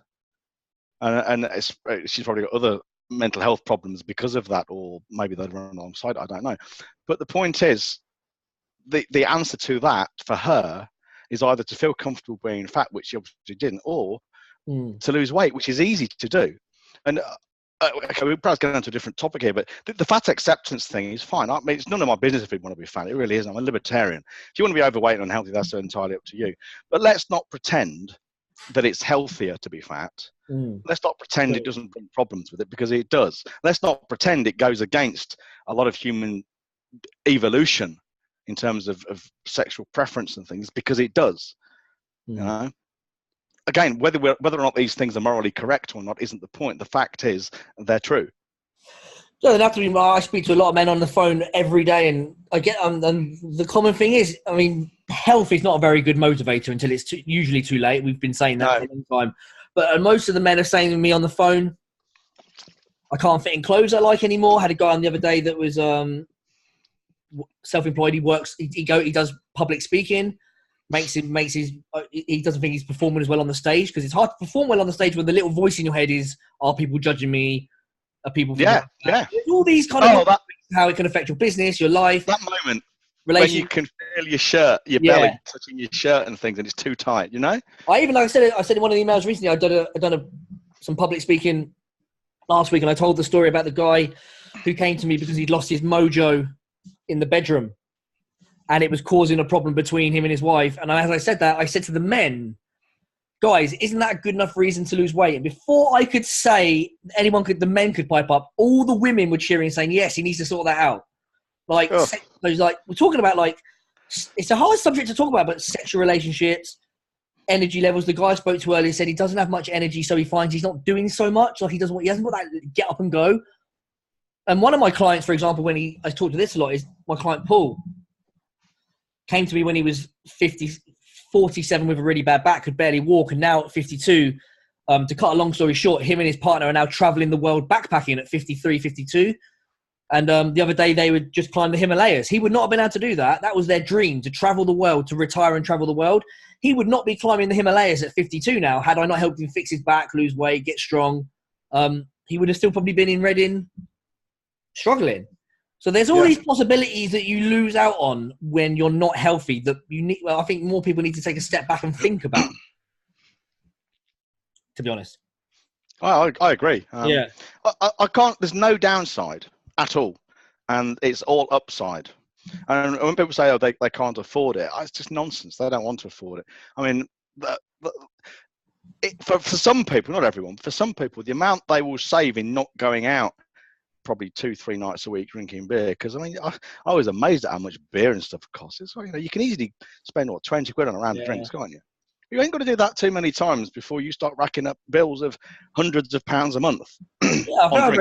And she's probably got other mental health problems because of that, or maybe they'd run alongside, I don't know. But the point is, the answer to that for her is either to feel comfortable being fat, which she obviously didn't, or to lose weight, which is easy to do. And okay, we're perhaps going on to a different topic here, but the fat acceptance thing is fine. I mean, it's none of my business if people want to be fat. It really isn't. I'm a libertarian. If you want to be overweight and unhealthy, that's entirely up to you. But let's not pretend that it's healthier to be fat. Let's not pretend it doesn't bring problems with it, because it does. Let's not pretend it goes against a lot of human evolution in terms of sexual preference and things, because it does. You know, again, whether or not these things are morally correct or not isn't the point. The fact is they're true. So have to be. I speak to a lot of men on the phone every day, and I get and the common thing is, I mean, health is not a very good motivator until it's usually too late. We've been saying that for a long time, but most of the men are saying to me on the phone, "I can't fit in clothes I like anymore." I had a guy on the other day that was self-employed. He works. He does public speaking. He doesn't think he's performing as well on the stage, because it's hard to perform well on the stage when the little voice in your head is, "Are people judging me? Are people?" Yeah. All these kind of how it can affect your business, your life. That moment when you can feel your shirt, your belly touching your shirt and things, and it's too tight. You know. I said in one of the emails recently. I've done some public speaking last week, and I told the story about the guy who came to me because he'd lost his mojo in the bedroom, and it was causing a problem between him and his wife. And as I said that, I said to the men, "Guys, isn't that a good enough reason to lose weight?" And before I could say the men could pipe up, all the women were cheering, saying, "Yes, he needs to sort that out." Like, we're talking about, like, it's a hard subject to talk about, but sexual relationships, energy levels. The guy I spoke to earlier said he doesn't have much energy, so he finds he's not doing so much. Like, he hasn't got that get up and go. And one of my clients, for example, I talk to this a lot, is my client Paul. Came to me when he was 47 with a really bad back, could barely walk, and now at 52, to cut a long story short, him and his partner are now traveling the world backpacking at 53, 52. And the other day they would just climb the Himalayas. He would not have been able to do that. That was their dream, to travel the world, to retire and travel the world. He would not be climbing the Himalayas at 52 now had I not helped him fix his back, lose weight, get strong. He would have still probably been in Reading struggling. So there's all these possibilities that you lose out on when you're not healthy that you need. Well, I think more people need to take a step back and think about, to be honest. I agree. I can't, there's no downside at all. And it's all upside. And when people say, they can't afford it, it's just nonsense. They don't want to afford it. I mean, for some people, not everyone, for some people, the amount they will save in not going out probably 2-3 nights a week drinking beer, because I mean I was amazed at how much beer and stuff costs. It's, you can easily spend 20 quid on a round of drinks, can't you? You ain't got to do that too many times before you start racking up bills of hundreds of pounds a month. I've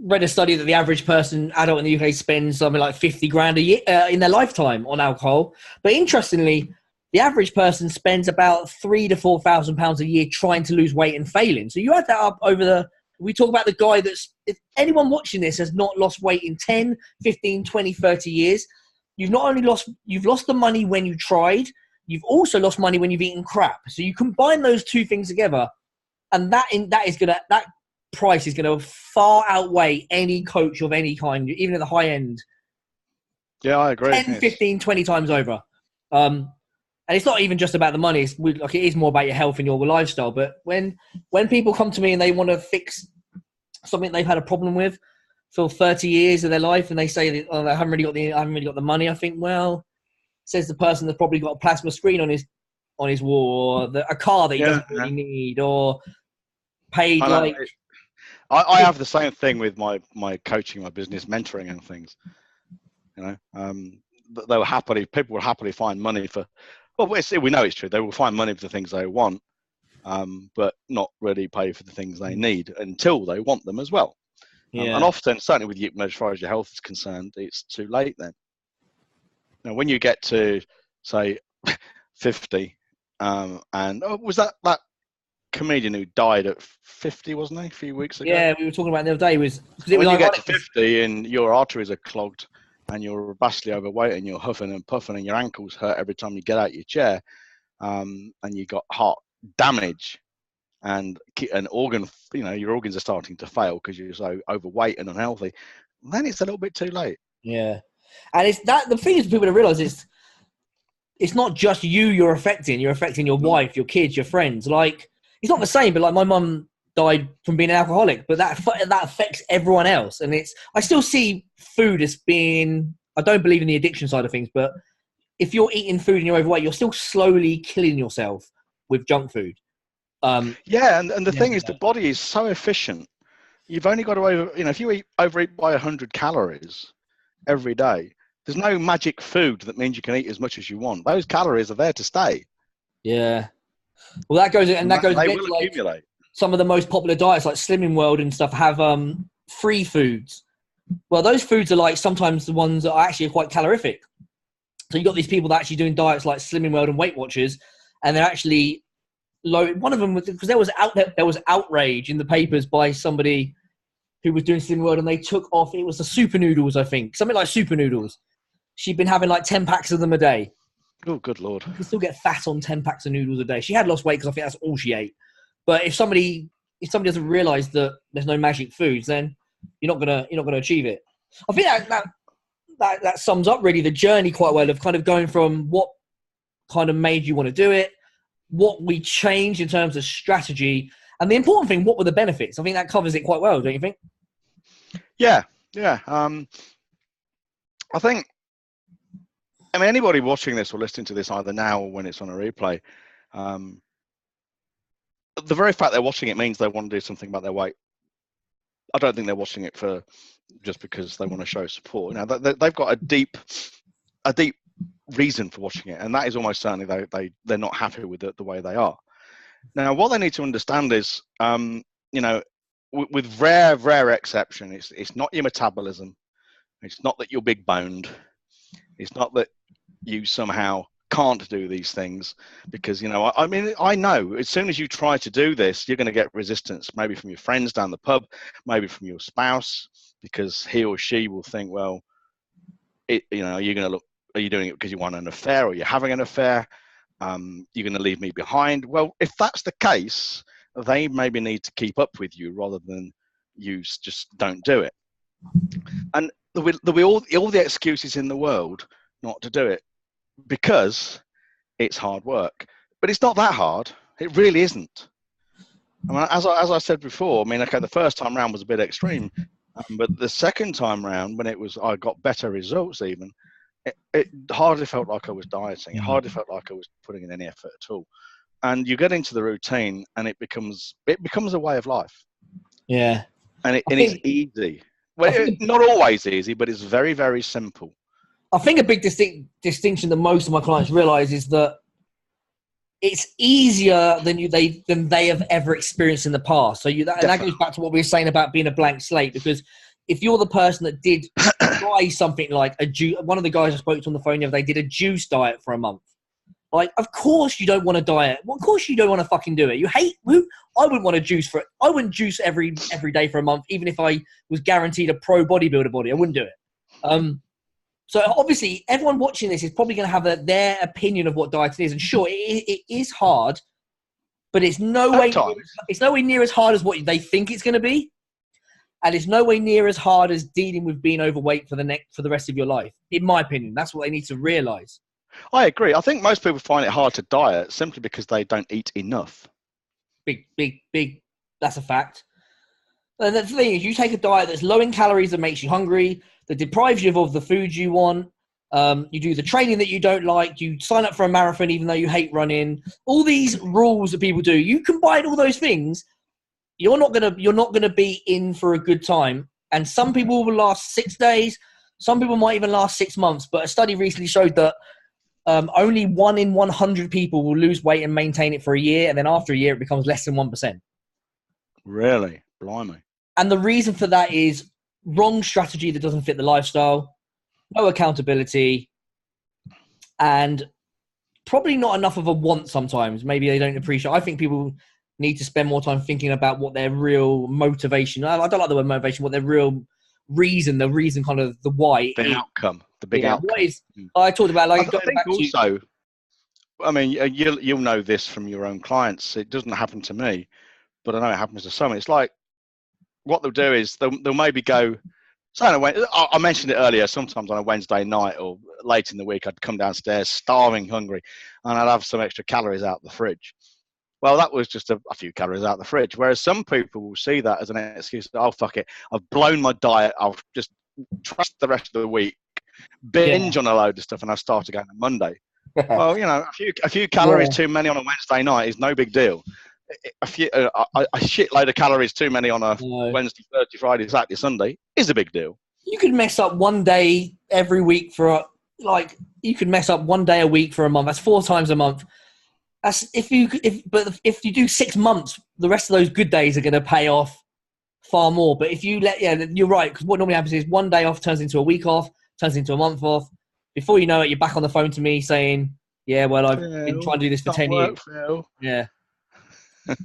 read a study that the average adult in the UK spends something like 50 grand a year in their lifetime on alcohol. But interestingly, the average person spends about £3,000 to £4,000 a year trying to lose weight and failing. So you add that up we talk about the guy if anyone watching this has not lost weight in 10, 15, 20, 30 years, you've lost the money when you tried, you've also lost money when you've eaten crap. So you combine those two things together, and that price is going to far outweigh any coach of any kind, even at the high end. Yeah, I agree. 10, 15, 20 times over. And it's not even just about the money. It is more about your health and your lifestyle. But when people come to me and they want to fix something they've had a problem with for 30 years of their life, and they say that, I haven't really got the money, I think, well, says the person that's probably got a plasma screen on his wall, or a car that he doesn't really need, or paid I have the same thing with my coaching, my business mentoring and things. People will happily find money for. Well, we know it's true. They will find money for the things they want, but not really pay for the things they need until they want them as well. And often, certainly with you, as far as your health is concerned, it's too late then. Now, when you get to, say, 50, was that comedian who died at 50, wasn't he, a few weeks ago? Yeah, we were talking about the other day. When you get to 50 and your arteries are clogged, and you're vastly overweight, and you're huffing and puffing, and your ankles hurt every time you get out of your chair, and you got heart damage, and an organ, your organs are starting to fail because you're so overweight and unhealthy, then it's a little bit too late. Yeah, and it's that the thing is, people don't realise is it's not just you're affecting your wife, your kids, your friends. Like, it's not the same, but like my mum died from being an alcoholic, but that affects everyone else. And I still see food as being, I don't believe in the addiction side of things, but if you're eating food and you're overweight, you're still slowly killing yourself with junk food. Yeah, and the thing is, the body is so efficient. You've only got to if you overeat by 100 calories every day, there's no magic food that means you can eat as much as you want. Those calories are there to stay. Yeah. Well, that goes They will accumulate. Some of the most popular diets like Slimming World and stuff have free foods. Well, those foods are like sometimes the ones that are actually quite calorific. So you've got these people that are actually doing diets like Slimming World and Weight Watchers, and they're actually low. One of them was, because there was outrage in the papers by somebody who was doing Slimming World, and they took off, it was the Super Noodles, I think, something like Super Noodles. She'd been having like 10 packs of them a day. Oh, good Lord. You can still get fat on 10 packs of noodles a day. She had lost weight because I think that's all she ate. But if somebody doesn't realize that there's no magic foods, then you're not gonna achieve it. I think that sums up really the journey quite well, of kind of going from what kind of made you want to do it, what we changed in terms of strategy, and the important thing, what were the benefits? I think that covers it quite well, don't you think? Yeah. I think, anybody watching this or listening to this either now or when it's on a replay, the very fact they're watching it means they want to do something about their weight. I don't think they're watching it for just because they want to show support. Now, they've got a deep reason for watching it, and that is almost certainly they're not happy with the way they are. Now, what they need to understand is, with rare exception, it's not your metabolism. It's not that you're big boned. It's not that you somehow can't do these things, because I know as soon as you try to do this, you're going to get resistance, maybe from your friends down the pub, maybe from your spouse, because he or she will think, well, are you doing it because you want an affair, or you're having an affair? You're going to leave me behind. Well, if that's the case, they maybe need to keep up with you rather than you just don't do it. And there'll be all the excuses in the world not to do it, because it's hard work. But it's not that hard. It really isn't. As I said before, okay, the first time round was a bit extreme, but the second time round, when I got better results even, it hardly felt like I was dieting. It hardly felt like I was putting in any effort at all. And you get into the routine, and it becomes a way of life. Yeah. And it's easy. Well, not always easy, but it's very, very simple. I think a big distinction that most of my clients realize is that it's easier than they have ever experienced in the past. So that goes back to what we were saying about being a blank slate, because if you're the person that did try something like a juice, one of the guys I spoke to on the phone the other day did a juice diet for a month. Like, of course you don't want to diet. Well, of course you don't want to fucking do it. I wouldn't want to juice I wouldn't juice every day for a month, even if I was guaranteed a pro bodybuilder body. I wouldn't do it. So obviously everyone watching this is probably going to have their opinion of what dieting is. And sure, it is hard, but it's no way near as hard as what they think it's going to be. And it's no way near as hard as dealing with being overweight for the rest of your life. In my opinion, that's what they need to realize. I agree. I think most people find it hard to diet simply because they don't eat enough. Big. That's a fact. And the thing is, you take a diet that's low in calories that makes you hungry, that deprives you of the food you want. You do the training that you don't like. You sign up for a marathon even though you hate running. All these rules that people do. You combine all those things, you're not gonna be in for a good time. And some people will last 6 days. Some people might even last 6 months. But a study recently showed that only 1 in 100 people will lose weight and maintain it for a year, and then after a year it becomes less than 1%. Really? Blimey. And the reason for that is wrong strategy that doesn't fit the lifestyle, no accountability, and probably not enough of a want sometimes. Maybe they don't appreciate. I think people need to spend more time thinking about what their real motivation, I don't like the word motivation, what their real reason, kind of the why. The outcome, the big outcome. What is, I talked about, like, I think also, you'll know this from your own clients. It doesn't happen to me, but I know it happens to some. It's like, what they'll do is they'll maybe go So I mentioned it earlier. Sometimes on a Wednesday night or late in the week, I'd come downstairs starving, hungry, and I'd have some extra calories out the fridge. Well, that was just a few calories out the fridge. Whereas some people will see that as an excuse. Oh, fuck it. I've blown my diet. I'll just trust the rest of the week, binge on a load of stuff, and I'll start again on Monday. Well, a few calories too many on a Wednesday night is no big deal. A shitload of calories too many on a Wednesday, Thursday, Friday, Saturday, Sunday is a big deal. You could mess up one day every week you could mess up one day a week for a month. That's 4 times a month. That's if you do 6 months, the rest of those good days are going to pay off far more. But if you you're right, because what normally happens is one day off turns into a week off, turns into a month off. Before you know it, you're back on the phone to me saying, "Yeah, well, I've been trying to do this for 10 years." Phil. Yeah,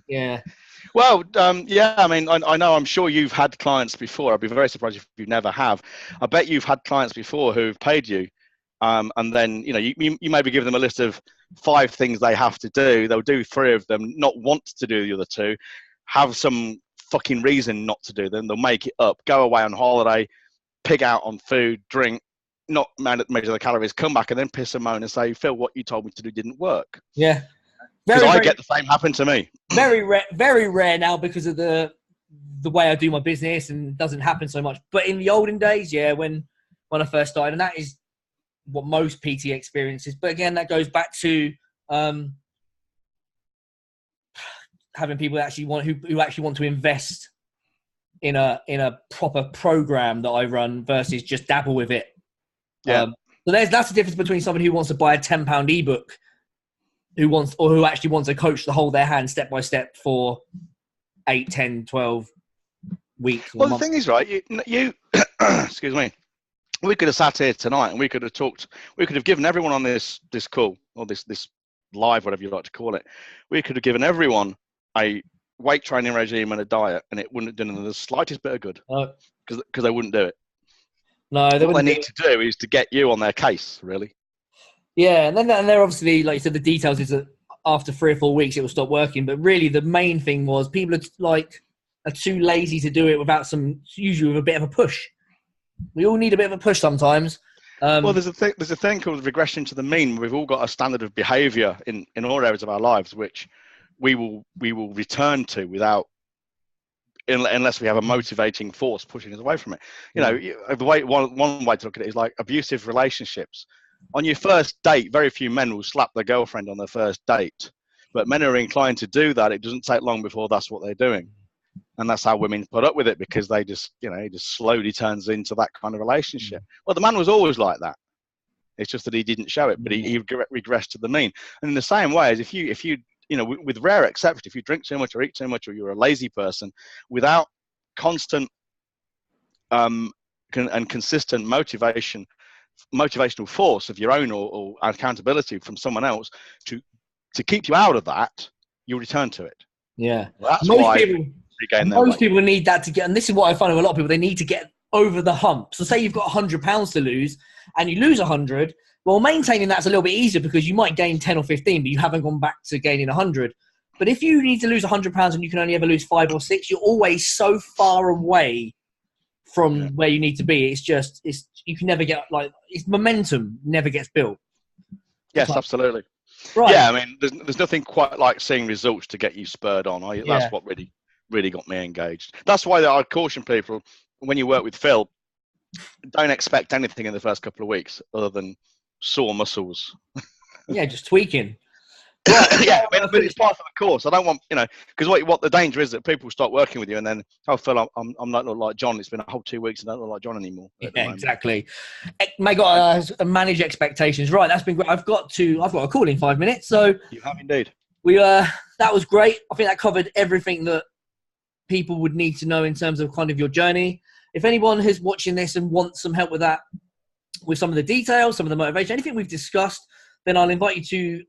yeah. Well, I mean, I know. I'm sure you've had clients before. I'd be very surprised if you never have. I bet you've had clients before who've paid you, and then you maybe give them a list of 5 things they have to do. They'll do 3 of them, not want to do the other 2, have some fucking reason not to do them. They'll make it up, go away on holiday, pig out on food, drink, not measure the calories, come back and then piss and moan and say, Phil, what you told me to do didn't work. Yeah. Because I get the same happen to me. Very rare now because of the way I do my business, and it doesn't happen so much. But in the olden days, when I first started, and that is what most PT experiences. But again, that goes back to having people who actually want to invest in a proper program that I run versus just dabble with it. Yeah. So that's the difference between someone who wants to buy a £10 ebook, who actually wants a coach to hold their hand step by step for 8, 10, 12 weeks. Well, the thing is, right, you excuse me, we could have sat here tonight and we could have talked, we could have given everyone on this call, or this live, whatever you like to call it, we could have given everyone a weight training regime and a diet, and it wouldn't have done them the slightest bit of good, because they wouldn't do it. No, what they need to do is to get you on their case, really. Yeah, and they're obviously, like you said, the details is that after 3 or 4 weeks it will stop working. But really, the main thing was people are too lazy to do it usually with a bit of a push. We all need a bit of a push sometimes. Well, there's a thing called regression to the mean. We've all got a standard of behaviour in all areas of our lives, which we will return to unless we have a motivating force pushing us away from it. One way to look at it is like abusive relationships. On your first date, very few men will slap their girlfriend on their first date, but men are inclined to do that. It doesn't take long before that's what they're doing, and that's how women put up with it, because they just, it just slowly turns into that kind of relationship. Well, the man was always like that. It's just that he didn't show it, but he regressed to the mean. And in the same way as if you with rare exception, if you drink too much or eat too much, or you're a lazy person, without constant and consistent motivational force of your own or accountability from someone else to keep you out of that, you'll return to it. Yeah. Well, that's most people need that to get, and this is what I find with a lot of people, they need to get over the hump. So say you've got 100 pounds to lose and you lose 100. Well, maintaining that's a little bit easier because you might gain 10 or 15, but you haven't gone back to gaining 100. But if you need to lose 100 pounds and you can only ever lose 5 or 6, you're always so far away from where you need to be. It's you can never get, it's momentum never gets built. Yes, absolutely. Right. Yeah, I mean, there's nothing quite like seeing results to get you spurred on. That's what really got me engaged. That's why I caution people, when you work with Phil, don't expect anything in the first couple of weeks other than sore muscles. Yeah, just tweaking. Right. Yeah, but it's part of the course. I don't want, because what the danger is that people start working with you and then, oh, Phil, I'm not like Jon. It's been a whole 2 weeks and I don't look like Jon anymore. Yeah, exactly. May got manage expectations. Right, that's been great. I've got a call in 5 minutes, so you have indeed. That was great. I think that covered everything that people would need to know in terms of kind of your journey. If anyone who's watching this and wants some help with that, with some of the details, some of the motivation, anything we've discussed, then I'll invite you to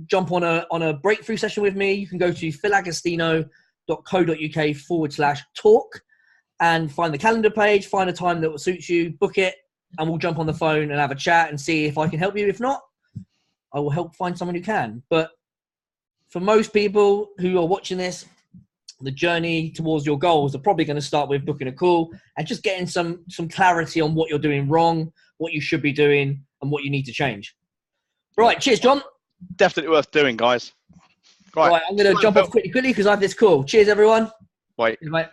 jump on a breakthrough session with me. You can go to philagostino.co.uk/talk and find the calendar page, find a time that will suit you, book it, and we'll jump on the phone and have a chat and see if I can help you. If not, I will help find someone who can. But for most people who are watching this, the journey towards your goals are probably going to start with booking a call and just getting some clarity on what you're doing wrong, what you should be doing, and what you need to change. Right, cheers, John. Definitely worth doing, guys. Right, I'm going to jump off quickly because I have this call. Cheers, everyone. Bye. Cheers, mate.